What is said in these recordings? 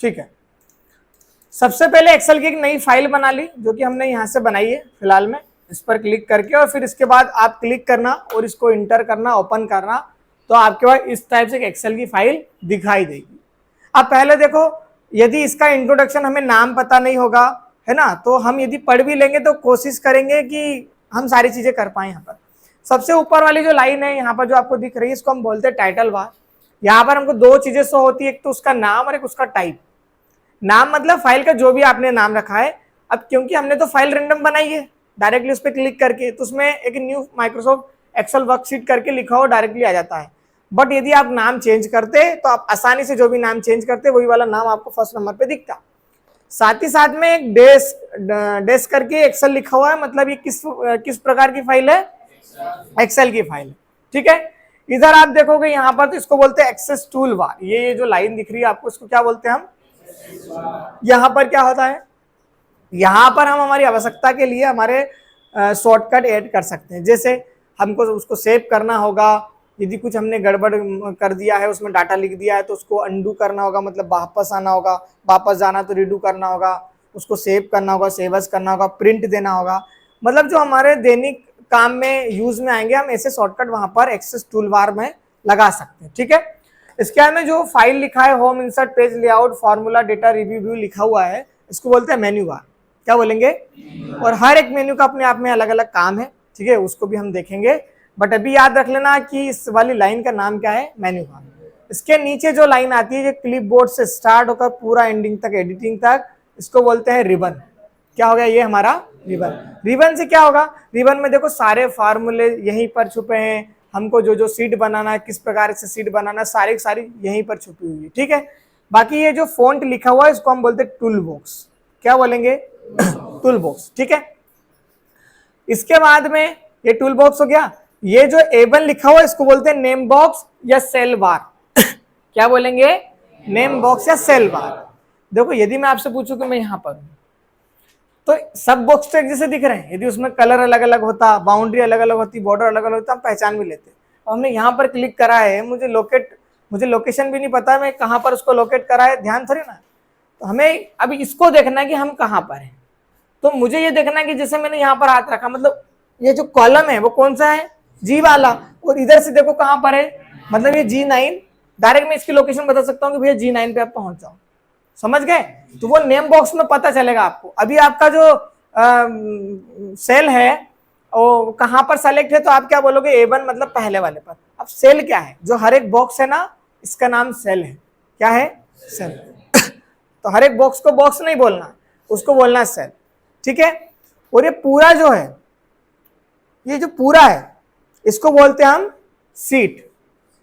ठीक है, सबसे पहले एक्सेल की एक नई फाइल बना ली जो कि हमने यहाँ से बनाई है फिलहाल में, इस पर क्लिक करके, और फिर इसके बाद आप क्लिक करना और इसको इंटर करना, ओपन करना, तो आपके पास इस टाइप से एक एक्सेल की फाइल दिखाई देगी। अब पहले देखो, यदि इसका इंट्रोडक्शन हमें नाम पता नहीं होगा, है ना, तो हम यदि पढ़ भी लेंगे तो कोशिश करेंगे कि हम सारी चीजें कर पाए। यहाँ पर सबसे ऊपर वाली जो लाइन है यहाँ पर जो आपको दिख रही है, इसको हम बोलते हैं टाइटल बार। यहाँ पर हमको दो चीजें शो होती है, एक तो उसका नाम और एक उसका टाइप। नाम मतलब फाइल का जो भी आपने नाम रखा है। अब क्योंकि हमने तो फाइल रेंडम बनाई है डायरेक्टली उस पर क्लिक करके, तो उसमें एक न्यू माइक्रोसॉफ्ट एक्सेल वर्कशीट करके लिखा हो डायरेक्टली आ जाता है। बट यदि आप नाम चेंज करते तो आप आसानी से जो भी नाम चेंज करते वही वाला नाम आपको फर्स्ट नंबर पे दिखता। साथ ही साथ में एक डेस्क करके एक्सेल लिखा हुआ है, मतलब ये किस प्रकार की फाइल है, एक्सेल की फाइल है। ठीक है, इधर आप देखोगे यहाँ पर तो इसको बोलते हैं एक्सेस टूल बार। ये जो लाइन दिख रही है आपको, इसको क्या बोलते हैं हम, यहाँ पर क्या होता है, यहाँ पर हम हमारी आवश्यकता के लिए हमारे शॉर्टकट ऐड कर सकते हैं। जैसे हमको उसको सेव करना होगा, यदि कुछ हमने गड़बड़ कर दिया है, उसमें डाटा लिख दिया है, तो उसको अंडू करना होगा, मतलब वापस आना होगा, वापस जाना तो रिडू करना होगा, उसको सेव करना होगा, सेवस करना होगा, प्रिंट देना होगा, मतलब जो हमारे दैनिक काम में यूज में आएंगे, हम ऐसे शॉर्टकट वहां पर एक्सेस टूल बार में लगा सकते हैं। ठीक है, इसके बाद में जो फाइल लिखा है, home, insert, page layout, formula, data, review, view लिखा हुआ है, इसको बोलते हैं मेन्यू बार। क्या बोलेंगे, और हर एक मेन्यू का अपने आप में अलग अलग काम है। ठीक है, उसको भी हम देखेंगे, बट अभी याद रख लेना कि इस वाली लाइन का नाम क्या है, मेन्यू बार। इसके नीचे जो लाइन आती है, जो क्लिपबोर्ड से स्टार्ट होकर पूरा एंडिंग तक, एडिटिंग तक, इसको बोलते हैं रिबन। क्या हो गया, ये हमारा रिबन। रिबन से क्या होगा, रिबन में देखो सारे फार्मूले यहीं पर छुपे हैं, हमको जो सीट बनाना है, किस प्रकार से सीट बनाना है, सारी यहीं पर छुपी हुई है। ठीक है, बाकी ये जो फॉन्ट लिखा हुआ है इसको हम बोलते हैं टूल बॉक्स। क्या बोलेंगे, टूल बॉक्स। ठीक है, इसके बाद में ये टूल बॉक्स हो गया। ये जो A1 लिखा हुआ है इसको बोलते हैं नेम बॉक्स या सेल बार। क्या बोलेंगे, नेम बॉक्स या सेल बार। देखो यदि मैं आपसे पूछूं कि मैं यहाँ पर हूं, तो सब बॉक्स तो एक जैसे दिख रहे हैं, यदि उसमें कलर अलग अलग होता, बाउंड्री अलग अलग होती, बॉर्डर अलग अलग होता, हम पहचान भी लेते। और हमने यहाँ पर क्लिक करा है, मुझे लोकेशन भी नहीं पता मैं कहाँ पर उसको लोकेट करा है, ध्यान थोड़ी ना। तो हमें अभी इसको देखना है कि हम कहाँ पर हैं। तो मुझे ये देखना है कि जैसे मैंने यहाँ पर हाथ रखा, मतलब ये जो कॉलम है वो कौन सा है, जी वाला, और इधर से देखो कहाँ पर है, मतलब ये G9। डायरेक्ट मैं इसकी लोकेशन बता सकता हूँ कि भैया G9 पे आप पहुंच जाओ, समझ गए। तो वो नेम बॉक्स में पता चलेगा आपको। अभी आपका जो सेल है वो कहाँ पर सेलेक्ट है, तो आप क्या बोलोगे, A1 मतलब पहले वाले पर। अब सेल क्या है, जो हर एक बॉक्स है ना, इसका नाम सेल है। क्या है, सेल। तो हर एक बॉक्स को बॉक्स नहीं बोलना, उसको बोलना है सेल। ठीक है, और ये पूरा जो है, ये जो पूरा है इसको बोलते हैं हम सीट।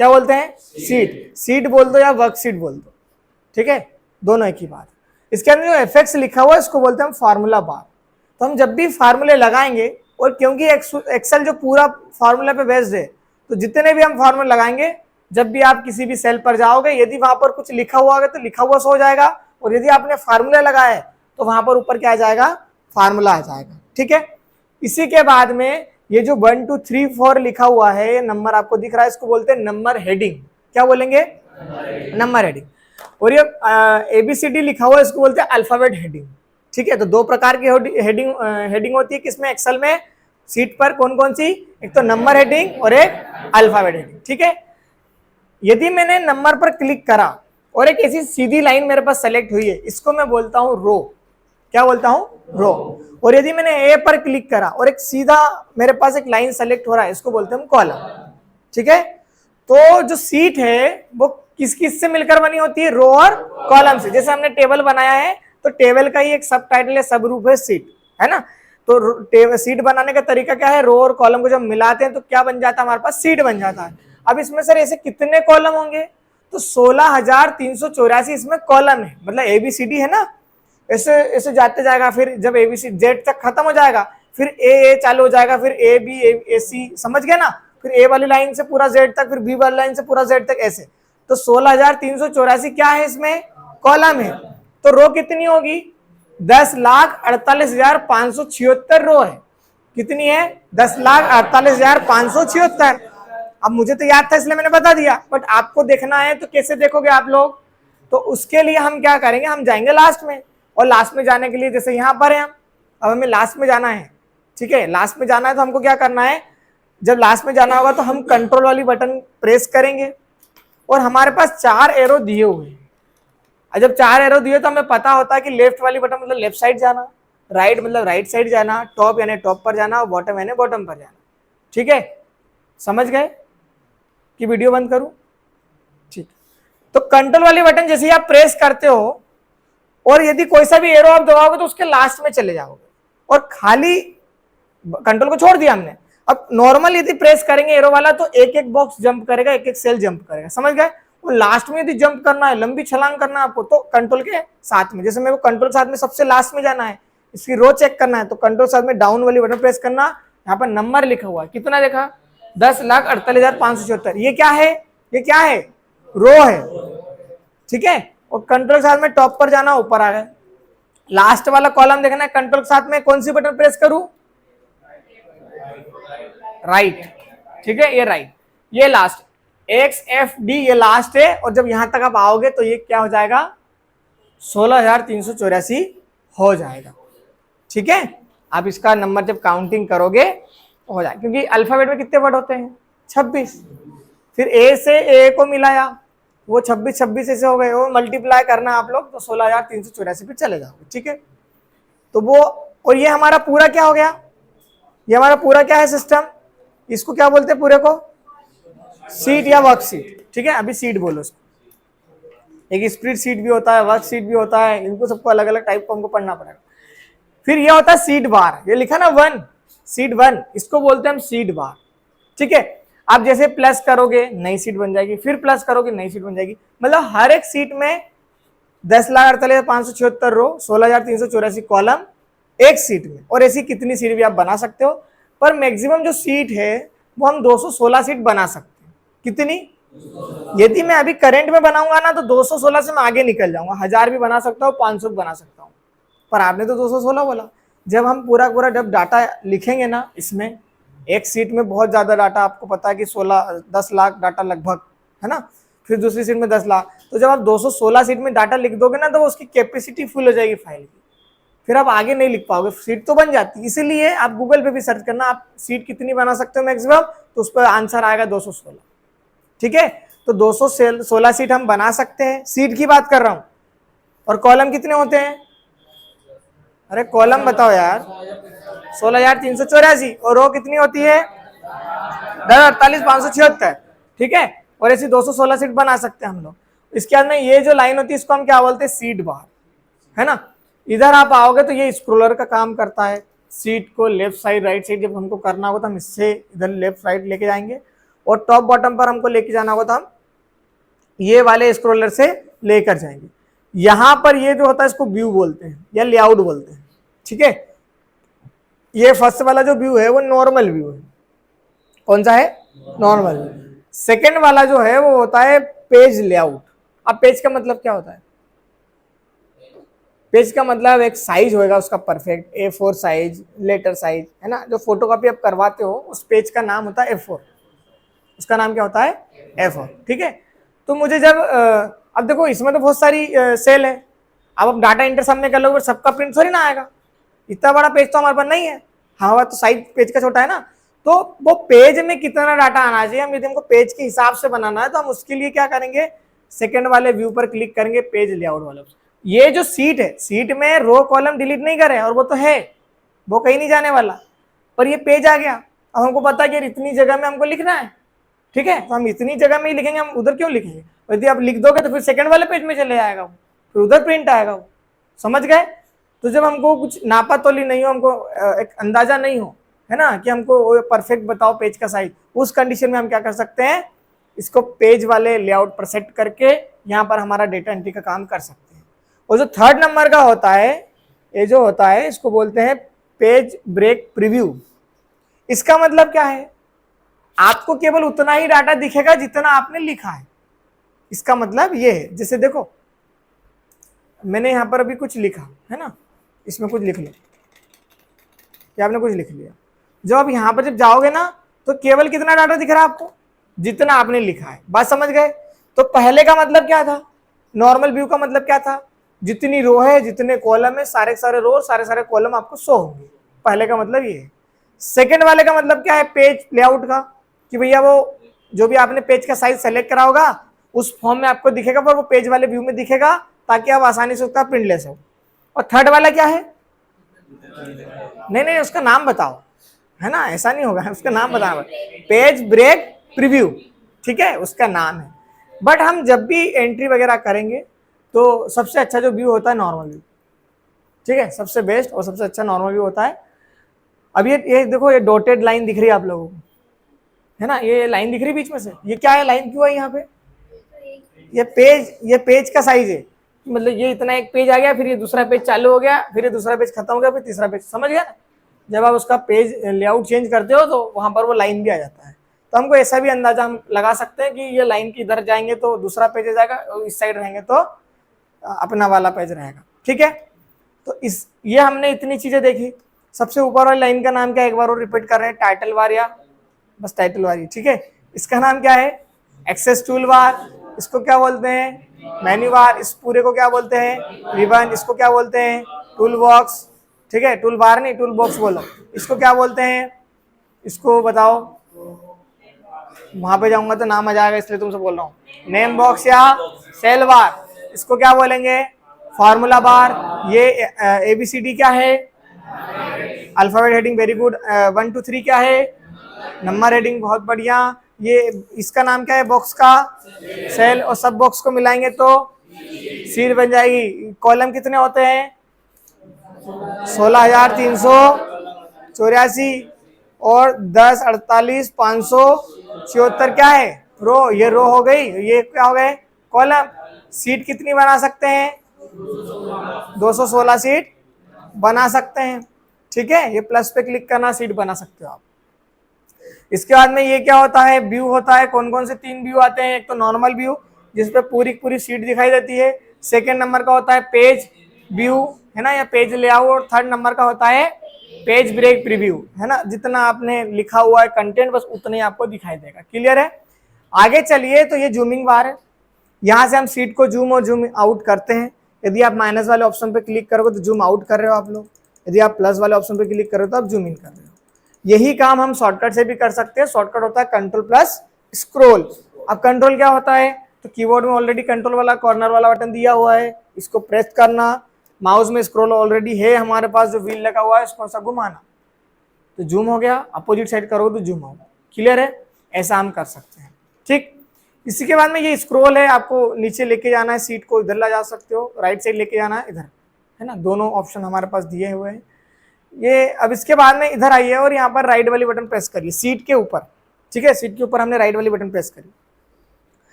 क्या बोलते हैं, सीट बोल दो या वर्कशीट बोल दो। ठीक है, दोनों एक ही बात। इसके अंदर जो एफएक्स लिखा हुआ है इसको बोलते हैं हम फार्मूला बार। तो हम जब भी फार्मूले लगाएंगे, और क्योंकि एक्सेल जो पूरा फार्मूला पे बेस्ड है, तो जितने भी हम फार्मूले लगाएंगे, जब भी आप किसी भी सेल पर जाओगे, यदि वहां पर कुछ लिखा हुआ होगा तो लिखा हुआ शो हो जाएगा, और यदि आपने फार्मूला लगाया है तो वहां पर ऊपर क्या आ जाएगा, फार्मूला आ जाएगा। ठीक है, इसी के बाद में ये जो 1 2 3 4 लिखा हुआ है, ये नंबर आपको दिख रहा है, इसको बोलते हैं नंबर हेडिंग। क्या बोलेंगे, नंबर हेडिंग। और ये ABCD लिखा हुआ है, इसको बोलते हैं अल्फाबेट हेडिंग। ठीक है, तो दो प्रकार की हेडिंग होती है किसमें, एक्सेल में। सीट पर कौन कौन सी, एक तो नंबर हेडिंग और एक अल्फाबेट हेडिंग। ठीक है, यदि मैंने नंबर पर क्लिक करा और एक ऐसी सीधी लाइन मेरे पास सेलेक्ट हुई है, इसको मैं बोलता हूं रो। क्या बोलता हूं, रो। और यदि मैंने A पर क्लिक करा और एक सीधा मेरे पास एक लाइन सेलेक्ट हो रहा है, इसको बोलते हैं हम कॉलम। ठीक है, तो जो सीट है वो किस किस से मिलकर बनी होती है, रो और कॉलम से। जैसे हमने टेबल बनाया है, तो टेबल का ही एक सब टाइटल है, सब रूप है सीट, है ना। तो सीट बनाने का तरीका क्या है, रो और कॉलम को जब मिलाते हैं तो क्या बन जाता है, हमारे पास सीट बन जाता है। अब इसमें सर ऐसे कितने कॉलम होंगे, तो 16,384 इसमें कॉलम है, मतलब ABCD है ना, ऐसे ऐसे जाते जाएगा, फिर जब ABC Z तक खत्म हो जाएगा, फिर A चालू हो जाएगा, फिर AB AC, समझ गए ना, फिर A वाली लाइन से पूरा Z तक, फिर B वाली लाइन से पूरा Z तक, ऐसे। तो 16,384 क्या है, इसमें कॉलम है। तो रो कितनी होगी, 10,48,576 रो है। कितनी है, 10,48,576। अब मुझे तो याद था इसलिए मैंने बता दिया, बट आपको देखना है तो कैसे देखोगे आप लोग, तो उसके लिए हम क्या करेंगे, हम जाएंगे लास्ट में, और लास्ट में जाने के लिए जैसे यहाँ पर है हम, अब हमें लास्ट में जाना है, ठीक है, लास्ट में जाना है तो हमको क्या करना है, जब लास्ट में जाना होगा तो हम कंट्रोल वाली बटन प्रेस करेंगे और हमारे पास 4 एरो दिए हुए हैं। जब 4 एरो दिए तो हमें पता होता है कि लेफ्ट वाली बटन मतलब लेफ्ट साइड जाना, राइट मतलब राइट साइड जाना, टॉप यानी टॉप पर जाना, बॉटम यानी बॉटम पर जाना। ठीक है, समझ गए कि वीडियो बंद करूं? ठीक, तो कंट्रोल वाली बटन जैसे ही आप प्रेस करते हो और यदि कोई सा भी एरो आप दबाओगे तो उसके लास्ट में चले जाओगे, और खाली कंट्रोल को छोड़ दिया हमने। अब नॉर्मल यदि प्रेस करेंगे एरो वाला तो एक एक बॉक्स जंप करेगा, एक एक सेल जंप करेगा, समझ गए? और लास्ट में यदि जंप करना है, लंबी छलांग करना है आपको, तो कंट्रोल के साथ में, जैसे मेरे को कंट्रोल साथ में सबसे लास्ट में जाना है, इसकी रो चेक करना है तो कंट्रोल साथ में डाउन वाली बटन प्रेस करना। यहाँ पर नंबर लिखा हुआ है, कितना देखा? 10,48,574। ये क्या है? ये क्या है? रो है, ठीक है। और कंट्रोल साथ में टॉप पर जाना, ऊपर आ गए। लास्ट वाला कॉलम देखना है, कंट्रोल साथ में कौन सी बटन प्रेस करूं? राइट, ठीक है, ये राइट, ये लास्ट XFD ये लास्ट है। और जब यहां तक आप आओगे तो ये क्या हो जाएगा? 16,384 हो जाएगा, ठीक है। आप इसका नंबर जब काउंटिंग करोगे तो हो जाएगा, क्योंकि अल्फाबेट में कितने वर्ड होते हैं? 26। फिर ए से ए को मिलाया, वो 26 ऐसे हो गए, वो मल्टीप्लाई करना आप लोग तो 16,384 पे चले जाओगे, ठीक है। तो वो, और ये हमारा पूरा क्या हो गया? ये हमारा पूरा क्या है सिस्टम? इसको क्या बोलते हैं पूरे को? सीट या वर्कशीट, ठीक है। अभी सीट बोलो इसको, एक स्प्रेड सीट भी होता है, वर्कशीट भी होता है, इनको सबको अलग अलग टाइप को हमको पढ़ना पड़ेगा। फिर ये होता है सीट बार, ये लिखा ना 1, सीट 1, इसको बोलते हैं हम सीट बार, ठीक है। आप जैसे प्लस करोगे नई सीट बन जाएगी, फिर प्लस करोगे नई सीट बन जाएगी, मतलब हर एक सीट में 10,48,576 रो, 16,384 कॉलम एक सीट में। और ऐसी कितनी सीट भी आप बना सकते हो, पर मैक्सिमम जो सीट है वो हम 216 सीट बना सकते हैं। कितनी? यदि मैं अभी करंट में बनाऊंगा ना तो 216 से मैं आगे निकल जाऊंगा, 1000 भी बना सकता हूँ, 500 भी बना सकता हूँ, पर आपने तो 216 बोला। जब हम पूरा जब डाटा लिखेंगे ना, इसमें एक सीट में बहुत ज्यादा डाटा, आपको पता है कि 10 लाख डाटा लगभग है ना, फिर दूसरी सीट में 10 लाख, तो जब आप 216 सीट में डाटा लिख दोगे ना तो उसकी कैपेसिटी फुल हो जाएगी फाइल की, फिर आप आगे नहीं लिख पाओगे, सीट तो बन जाती। इसीलिए आप गूगल पे भी सर्च करना, आप सीट कितनी बना सकते हो मैक्सिमम, तो उस पर आंसर आएगा 216, ठीक है। तो 216 सीट हम बना सकते हैं, सीट की बात कर रहा हूं। और कॉलम कितने होते हैं? अरे कॉलम बताओ यार, 16,384। और रो कितनी होती है? 10,48,576, ठीक है। और ऐसी 216 सीट बना सकते हैं हम लोग। इसके बाद में ये जो लाइन होती है इसको हम क्या बोलते हैं? सीट बार, है ना। इधर आप आओगे तो ये स्क्रोलर का काम करता है, सीट को लेफ्ट साइड राइट साइड जब हमको करना होगा तो हम इससे इधर लेफ्ट राइट लेके जाएंगे, और टॉप बॉटम पर हमको लेके जाना होगा तो हम ये वाले स्क्रोलर से लेकर जाएंगे। यहां पर ये जो होता है इसको व्यू बोलते हैं या लेआउट बोलते हैं, ठीक है। ये फर्स्ट वाला जो व्यू है वो नॉर्मल व्यू है। कौन सा है? नॉर्मल। सेकेंड वाला जो है वो होता है पेज लेआउट। अब पेज का मतलब क्या होता है? पेज का मतलब एक साइज होगा उसका perfect, A4 size, letter size, है ना। जो फोटोकॉपी आप करवाते हो उस पेज का नाम होता है A4, उसका नाम क्या होता है? A4, ठीक है। तो मुझे जब अब देखो इसमें तो बहुत सारी सेल है, अब आप डाटा एंटर सामने कर लोगे, सबका प्रिंट थोड़ी ना आएगा, इतना बड़ा पेज तो हमारे पास नहीं है, हमारा तो साइज पेज का छोटा है ना। तो वो पेज में कितना डाटा आना चाहिए, हम यदि हमको पेज के हिसाब से बनाना है तो हम उसके लिए क्या करेंगे? सेकंड वाले व्यू पर क्लिक करेंगे, पेज लेआउट वाला। ये जो सीट है, सीट में रो कॉलम डिलीट नहीं करे, और वो तो है, वो कहीं नहीं जाने वाला, पर ये पेज आ गया। अब हमको पता है कि इतनी जगह में हमको लिखना है, ठीक है, तो हम इतनी जगह में ही लिखेंगे, हम उधर क्यों लिखेंगे? यदि आप लिख दोगे तो फिर सेकंड वाले पेज में चले जाएगा, फिर उधर प्रिंट आएगा वो, समझ गए। तो जब हमको कुछ नापा तोली नहीं हो, हमको एक अंदाजा नहीं हो, है ना, कि हमको परफेक्ट बताओ पेज का साइज, उस कंडीशन में हम क्या कर सकते हैं? इसको पेज वाले लेआउट पर सेट करके यहाँ पर हमारा डेटा एंट्री का काम कर सकते हैं। और जो थर्ड नंबर का होता है, ये जो होता है इसको बोलते हैं पेज ब्रेक प्रीव्यू। इसका मतलब क्या है? आपको केवल उतना ही डाटा दिखेगा जितना आपने लिखा है। इसका मतलब ये है, जैसे देखो मैंने यहां पर अभी कुछ लिखा है ना, इसमें कुछ लिख लिया, या आपने कुछ लिख लिया, जब आप यहां पर जब जाओगे ना तो केवल कितना डाटा दिख रहा है आपको? जितना आपने लिखा है। बात समझ गए? तो पहले का मतलब क्या था? नॉर्मल व्यू का मतलब क्या था, जितनी रो है जितने कॉलम है सारे सारे रो सारे सारे कॉलम आपको शो होंगे, पहले का मतलब ये है। सेकंड वाले का मतलब क्या है, पेज लेआउट का, कि भैया वो जो भी आपने पेज का साइज सेलेक्ट करा होगा उस फॉर्म में आपको दिखेगा, पर वो पेज वाले व्यू में दिखेगा ताकि आप आसानी से उसका प्रिंट ले सको। और थर्ड वाला क्या है, नहीं नहीं उसका नाम बताओ, है ना, ऐसा नहीं होगा, उसका नाम बताना, पेज ब्रेक प्रीव्यू, ठीक है, उसका नाम है। बट हम जब भी एंट्री वगैरह करेंगे तो सबसे अच्छा जो व्यू होता है नॉर्मल व्यू, ठीक है, सबसे बेस्ट और सबसे अच्छा नॉर्मल व्यू होता है। अब ये देखो, ये डॉटेड लाइन दिख रही है आप लोगों को, है ना, ये लाइन दिख रही है बीच में से, ये क्या है, लाइन क्यों है यहाँ पे, ये पेज का साइज है, मतलब ये इतना एक पेज आ गया, फिर ये दूसरा पेज चालू हो गया, फिर ये दूसरा पेज खत्म हो गया, फिर तीसरा पेज, समझ गया ना। जब आप उसका पेज लेआउट चेंज करते हो तो वहां पर वो लाइन भी आ जाता है। तो हमको ऐसा भी अंदाजा हम लगा सकते हैं कि ये लाइन की इधर जाएंगे तो दूसरा पेज आ जाएगा, और इस साइड रहेंगे तो अपना वाला पेज रहेगा, ठीक है। तो ये हमने इतनी चीजें देखी। सबसे ऊपर वाली लाइन का नाम क्या है, एक बार और रिपीट कर रहे हैं, टाइटल बार, या बस टाइटल बार ही, ठीक है। इसका नाम क्या है, एक्सेस टूल बार, इसको क्या बोलते हैं, मेन्यू बार, इस पूरे को क्या बोलते हैं, रिबन, इसको क्या बोलते हैं, टूल बॉक्स, ठीक है, टूल बार नहीं टूल बॉक्स बोलो, इसको क्या बोलते हैं, इसको बताओ, वहां पे जाऊंगा तो नाम आ जाएगा इसलिए तुमसे बोल रहा हूँ, नेम बॉक्स या सेल बार, इसको क्या बोलेंगे, फार्मूला बार। ये ABCD क्या है, अल्फाबेट हेडिंग, वेरी गुड। 1 2 3 क्या है, नंबर हेडिंग, बहुत बढ़िया। ये इसका नाम क्या है, बॉक्स का सेल, और सब बॉक्स को मिलाएंगे तो सीट बन जाएगी। कॉलम कितने होते हैं, 16,384 और 10 48 574 क्या है, रो, ये रो हो गई, ये क्या हो गए, कॉलम। सीट कितनी बना सकते हैं, 216 सीट बना सकते हैं, ठीक है। ये प्लस पे क्लिक करना, सीट बना सकते हो आप। इसके बाद में ये क्या होता है, व्यू होता है। कौन कौन से 3 व्यू आते हैं, एक तो नॉर्मल व्यू जिसपे पूरी पूरी सीट दिखाई देती है, सेकंड नंबर का होता है पेज व्यू, है ना, या पेज लेआउट, और थर्ड नंबर का होता है पेज ब्रेक प्रीव्यू, है ना, जितना आपने लिखा हुआ है कंटेंट बस उतना ही आपको दिखाई देगा। क्लियर है। आगे चलिए, तो ये जूमिंग बार है, यहाँ से हम सीट को जूम और जूम आउट करते हैं। यदि आप माइनस वाले ऑप्शन पे क्लिक करोगे तो जूम आउट कर रहे हो आप लोग, यदि आप प्लस वाले ऑप्शन पे क्लिक करोगे तो आप जूम इन कर रहे हो। यही काम हम शॉर्टकट से भी कर सकते हैं। शॉर्टकट होता है कंट्रोल प्लस स्क्रॉल। अब कंट्रोल क्या होता है, तो कीबोर्ड में ऑलरेडी कंट्रोल वाला कॉर्नर वाला बटन दिया हुआ है, इसको प्रेस करना। माउस में स्क्रॉल ऑलरेडी है हमारे पास, जो व्हील लगा हुआ है इसको ऐसा घुमाना तो जूम हो गया, अपोजिट साइड करोगे तो जूम होगा। क्लियर है, ऐसा हम कर सकते हैं, ठीक। इसी के बाद में ये स्क्रॉल है, आपको नीचे लेके जाना है, सीट को इधर ला जा सकते हो, राइट साइड लेके जाना है इधर, है ना, दोनों ऑप्शन हमारे पास दिए हुए हैं। ये अब इसके बाद में इधर आइए और यहाँ पर राइट वाली बटन प्रेस करिए सीट के ऊपर, ठीक है। सीट के ऊपर हमने राइट वाली बटन प्रेस करी।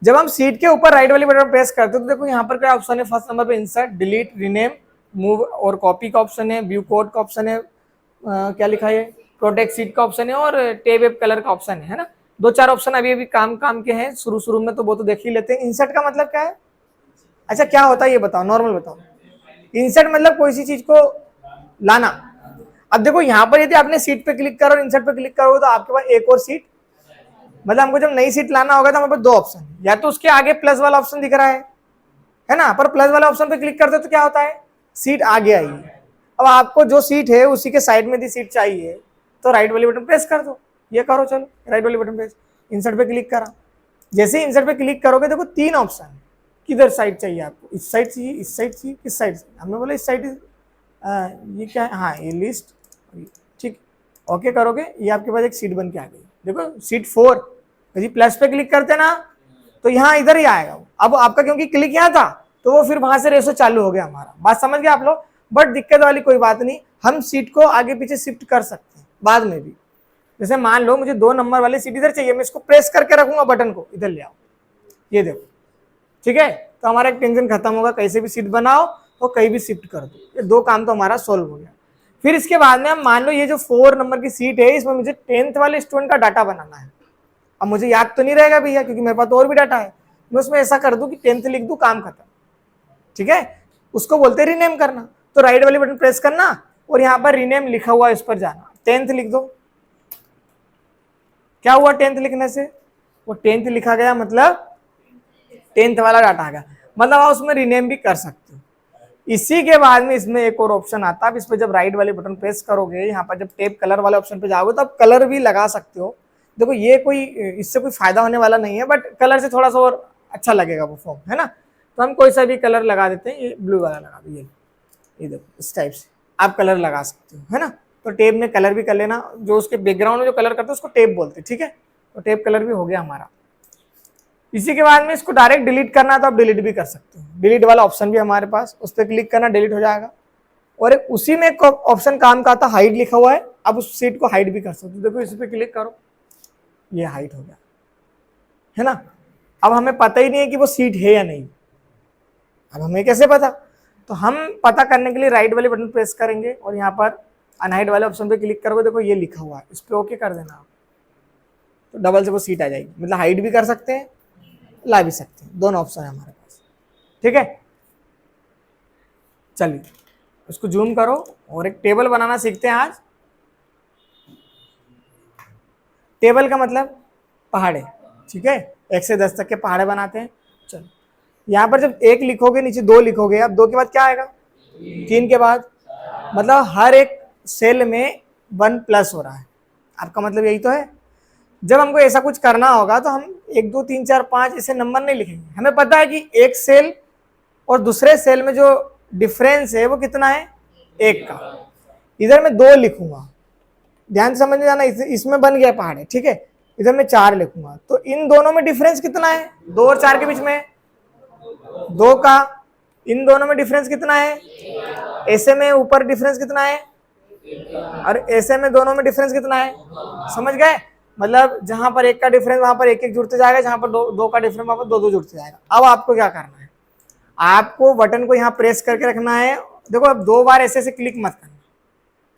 जब हम सीट के ऊपर राइट वाली बटन प्रेस करते हैं तो देखो यहाँ पर क्या ऑप्शन है, फर्स्ट नंबर पे इंसर्ट, डिलीट, रीनेम, मूव और कॉपी का ऑप्शन है, व्यू कोड का ऑप्शन है, क्या लिखा है, प्रोटेक्ट सीट का ऑप्शन है, और टेब वेब कलर का ऑप्शन है ना। 2-4 ऑप्शन अभी अभी काम के हैं, शुरू में तो वो तो देख ही लेते हैं। इंसर्ट का मतलब क्या है, अच्छा क्या होता है ये बताओ, नॉर्मल बताओ। इंसर्ट मतलब कोई सी चीज को लाना। अब देखो यहाँ पर यदि आपने सीट पे क्लिक करो और इंसर्ट पे क्लिक करोगे तो आपके पास एक और सीट, मतलब हमको जब नई सीट लाना होगा तो हमारे पास 2 ऑप्शन, या तो उसके आगे प्लस वाला ऑप्शन दिख रहा है ना, पर प्लस वाला ऑप्शन पे क्लिक करते तो क्या होता है, सीट आगे आई है। अब आपको जो सीट है उसी के साइड में दी सीट चाहिए तो राइट वाली बटन प्रेस कर दो, ये करो, चलो राइट वाली बटन प्रेस, इंसर्ट पे क्लिक करा। जैसे ही इंसर्ट पे क्लिक करोगे देखो 3 ऑप्शन, किधर साइड चाहिए आपको, इस साइड चाहिए, इस साइड चाहिए, किस साइड से, हमने बोला इस साइड। ये क्या है, हाँ ये लिस्ट, ठीक, ओके करोगे, ये आपके पास एक सीट बन के आ गई। देखो सीट 4, यदि प्लस पे क्लिक करते ना तो यहाँ इधर ही आएगा। अब आपका क्योंकि क्लिक यहाँ था तो वो फिर वहां से रेशो चालू हो गया हमारा, बात समझ गए आप लोग। बट दिक्कत वाली कोई बात नहीं, हम सीट को आगे पीछे शिफ्ट कर सकते हैं बाद में भी। जैसे मान लो मुझे 2 नंबर वाली सीट इधर चाहिए, मैं इसको प्रेस करके रखूंगा बटन को, इधर ले आओ, ये देखो, ठीक है। तो हमारा एक टेंशन खत्म होगा, कैसे भी सीट बनाओ और कहीं भी शिफ्ट कर दो, ये 2 काम तो हमारा सोल्व हो गया। फिर इसके बाद में हम मान लो ये जो 4 नंबर की सीट है इसमें मुझे 10th वाले स्टूडेंट का डाटा बनाना है। अब मुझे याद तो नहीं रहेगा भैया क्योंकि मेरे पास तो और भी डाटा है, मैं उसमें ऐसा कर दूं कि 10th लिख दूं, काम खत्म, ठीक है। उसको बोलते हैं रीनेम करना, तो राइट वाली बटन प्रेस करना और यहाँ पर रीनेम लिखा हुआ है इस पर जाना, 10th लिख दो। क्या हुआ 10th लिखने से, वो 10th लिखा गया मतलब 10th वाला डाटा आ गया। मतलब आप उसमें रीनेम भी कर सकते हो। इसी के बाद में इसमें एक और ऑप्शन आता है, आप इस पर जब राइट वाले बटन प्रेस करोगे, यहाँ पर जब टेप कलर वाले ऑप्शन पे जाओगे तो आप कलर भी लगा सकते हो। देखो ये कोई इससे कोई फायदा होने वाला नहीं है, बट कलर से थोड़ा सा और अच्छा लगेगा वो फॉर्म, है ना। तो हम कोई सा भी कलर लगा देते हैं, ये ब्लू वाला लगा दो, ये देखो इस टाइप से आप कलर लगा सकते हो, है ना। तो टेप में कलर भी कर लेना, जो उसके बैकग्राउंड में जो कलर करते हैं उसको टेप बोलते हैं, ठीक है। तो टेप कलर भी हो गया हमारा। इसी के बाद में इसको डायरेक्ट डिलीट करना है तो आप डिलीट भी कर सकते हो, डिलीट वाला ऑप्शन भी हमारे पास, उस पर क्लिक करना, डिलीट हो जाएगा। और एक उसी में एक ऑप्शन काम का आता है, हाइड लिखा हुआ है, आप उस सीट को हाइड भी कर सकते हो। देखो इस पर क्लिक करो, ये हाइड हो गया, है ना। अब हमें पता ही नहीं है कि वो सीट है या नहीं, अब हमें कैसे पता। तो हम पता करने के लिए राइट वाले बटन प्रेस करेंगे और यहाँ पर अनहाइड वाले ऑप्शन पे क्लिक करोगे, देखो ये लिखा हुआ है, इस पर ओके कर देना आप, तो डबल से वो सीट आ जाएगी। मतलब हाइड भी कर सकते हैं, ला भी सकते हैं, दोनों ऑप्शन है हमारे पास, ठीक है। चलिए उसको जूम करो और एक टेबल बनाना सीखते हैं आज। टेबल का मतलब पहाड़े, ठीक है, 1 से 10 तक के पहाड़े बनाते हैं। चलो यहाँ पर जब 1 लिखोगे नीचे 2 लिखोगे, अब 2 के बाद क्या आएगा, 3 के बाद, मतलब हर एक सेल में 1 प्लस हो रहा है। आपका मतलब यही तो है। जब हमको ऐसा कुछ करना होगा तो हम 1 2 3 4 5 ऐसे नंबर नहीं लिखेंगे, हमें पता है कि एक सेल और दूसरे सेल में जो डिफरेंस है वो कितना है, 1 का। इधर मैं 2 लिखूंगा, ध्यान से समझ जाना, इसमें बन गया पहाड़ है, ठीक है। इधर मैं 4 लिखूंगा, तो इन दोनों में डिफरेंस कितना है, 2 और 4 के बीच में 2 का। इन दोनों में डिफरेंस कितना है, ऐसे में ऊपर डिफरेंस कितना है, और ऐसे में दोनों में डिफरेंस कितना है, समझ गए। मतलब जहां पर 1 का डिफरेंस वहां पर 1 1 जुड़ते जाएगा, जहां पर 2 का डिफरेंस वहां पर 2 2 जुड़ते जाएगा। अब आपको क्या करना है, आपको बटन को यहाँ प्रेस करके रखना है। देखो अब 2 बार ऐसे क्लिक मत करना,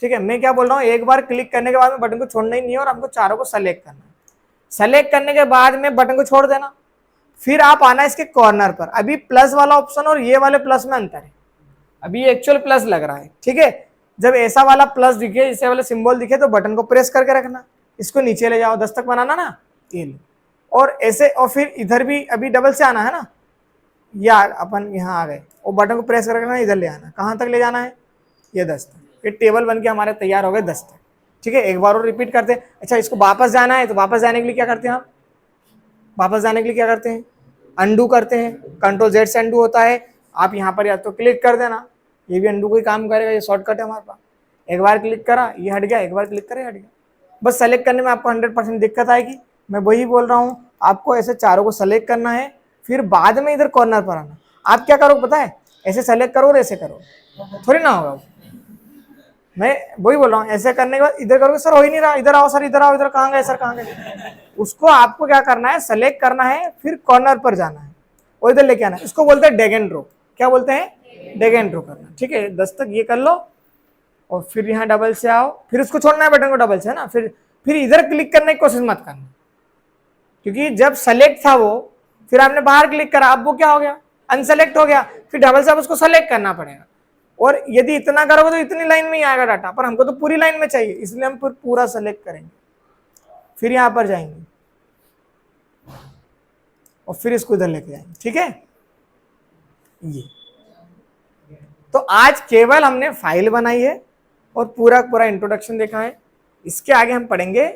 ठीक है। मैं क्या बोल रहा हूँ, 1 बार क्लिक करने के बाद में बटन को छोड़ना ही नहीं है और हमको चारों को सेलेक्ट करना है। सेलेक्ट करने के बाद में बटन को छोड़ देना, फिर आप आना इसके कॉर्नर पर। अभी प्लस वाला ऑप्शन और ये वाले प्लस में अंतर है, अभी एक्चुअल प्लस लग रहा है, ठीक है। जब ऐसा वाला प्लस दिखे, ऐसे वाला सिंबल दिखे, तो बटन को प्रेस करके रखना, इसको नीचे ले जाओ, 10 तक बनाना ना, ये लो। और ऐसे, और फिर इधर भी अभी डबल से आना है ना, या अपन यहाँ आ गए और बटन को प्रेस करके रखना, इधर ले आना, कहाँ तक ले जाना है, ये 10 तक। ये टेबल बन के हमारे तैयार हो गए 10 तक, ठीक है। एक बार और रिपीट करते हैं। अच्छा इसको वापस जाना है, तो वापस जाने के लिए क्या करते हैं हम, वापस जाने के लिए क्या करते हैं, अंडू करते हैं, कंट्रोल Z से अंडू होता है। आप यहाँ पर या तो क्लिक कर देना, ये भी अंडू कोई काम करेगा, ये शॉर्टकट है हमारे पास। एक बार क्लिक करा ये हट गया, एक बार क्लिक करा हट गया। बस सेलेक्ट करने में आपको 100% दिक्कत आएगी, मैं वही बोल रहा हूँ। आपको ऐसे चारों को सेलेक्ट करना है, फिर बाद में इधर कॉर्नर पर आना। आप क्या करो पता है, ऐसे सेलेक्ट करो और ऐसे करो, थोड़ी ना होगा। मैं वही बोल रहा हूँ, ऐसे करने के बाद इधर करोगे, सर हो ही नहीं रहा, इधर आओ सर, इधर आओ, इधर कहाँ गए सर, कहाँ गए। उसको आपको क्या करना है, सेलेक्ट करना है, फिर कॉर्नर पर जाना है और इधर लेके आना है। इसको बोलते हैं ड्रैग एंड ड्रॉप। क्या बोलते हैं, ड्रैग एंड ड्रॉप करना, ठीक है। 10 तक ये कर लो और फिर यहाँ डबल से आओ, फिर उसको छोड़ना है बटन को डबल से, है ना। फिर इधर क्लिक करने की कोशिश मत करना, क्योंकि जब सेलेक्ट था वो, फिर आपने बाहर क्लिक करा, अब वो क्या हो गया, अनसेलेक्ट हो गया। फिर डबल से आप उसको सेलेक्ट करना पड़ेगा, और यदि इतना करोगे तो इतनी लाइन में ही आएगा डाटा, पर हमको तो पूरी लाइन में चाहिए, इसलिए हम फिर पूरा सेलेक्ट करेंगे। फिर यहाँ पर जाएंगे और फिर इसको इधर लेके जाएंगे, ठीक है। ये तो आज केवल हमने फाइल बनाई है और पूरा पूरा इंट्रोडक्शन देखा है। इसके आगे हम पढ़ेंगे